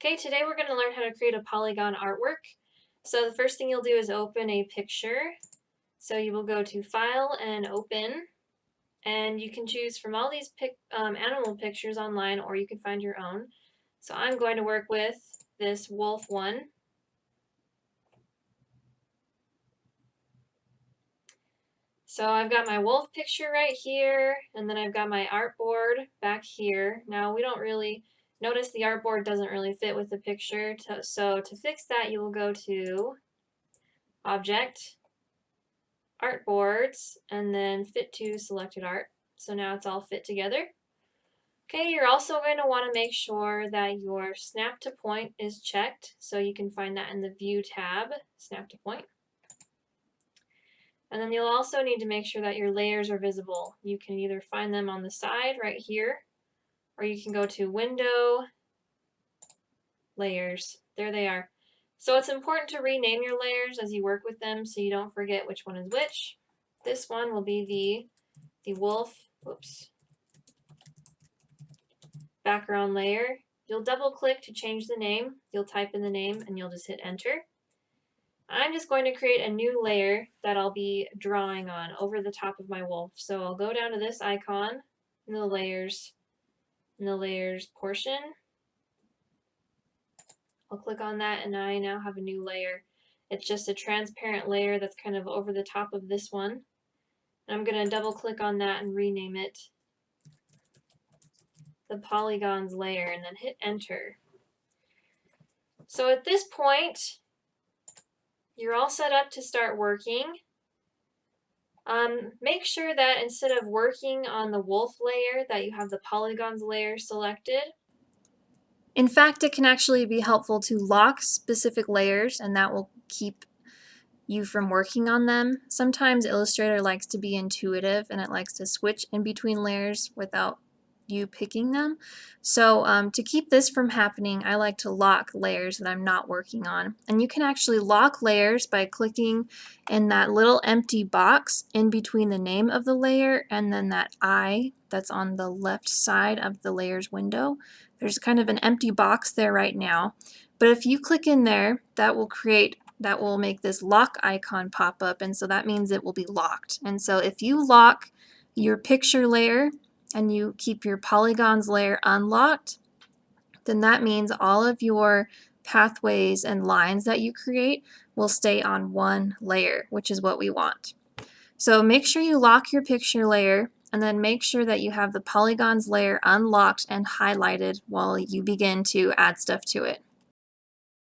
Okay, today we're going to learn how to create a Polygon artwork. So the first thing you'll do is open a picture. So you will go to File and Open, and you can choose from all these animal pictures online, or you can find your own. So I'm going to work with this wolf one. So I've got my wolf picture right here, and then I've got my artboard back here. Now we don't really notice the artboard doesn't really fit with the picture, so to fix that you will go to Object, Artboards, and then Fit to Selected Art. So now it's all fit together. Okay, you're also going to want to make sure that your Snap to Point is checked, so you can find that in the View tab, Snap to Point. And then you'll also need to make sure that your layers are visible. You can either find them on the side right here, or you can go to Window, Layers. There they are. So it's important to rename your layers as you work with them so you don't forget which one is which. This one will be the wolf, background layer. You'll double click to change the name. You'll type in the name and you'll just hit enter. I'm just going to create a new layer that I'll be drawing on over the top of my wolf. So I'll go down to this icon in the layers portion. I'll click on that and I now have a new layer. It's just a transparent layer that's kind of over the top of this one. I'm going to double click on that and rename it the polygons layer and then hit enter. So at this point, you're all set up to start working. Make sure that instead of working on the wolf layer that you have the polygons layer selected. In fact, it can actually be helpful to lock specific layers, and that will keep you from working on them. Sometimes Illustrator likes to be intuitive and it likes to switch in between layers without you picking them. So to keep this from happening, I like to lock layers that I'm not working on. And you can actually lock layers by clicking in that little empty box in between the name of the layer and then that eye that's on the left side of the layers window. There's kind of an empty box there right now. But if you click in there, that will make this lock icon pop up, and so that means it will be locked. And so if you lock your picture layer and you keep your polygons layer unlocked, then that means all of your pathways and lines that you create will stay on one layer, which is what we want. So make sure you lock your picture layer and then make sure that you have the polygons layer unlocked and highlighted while you begin to add stuff to it.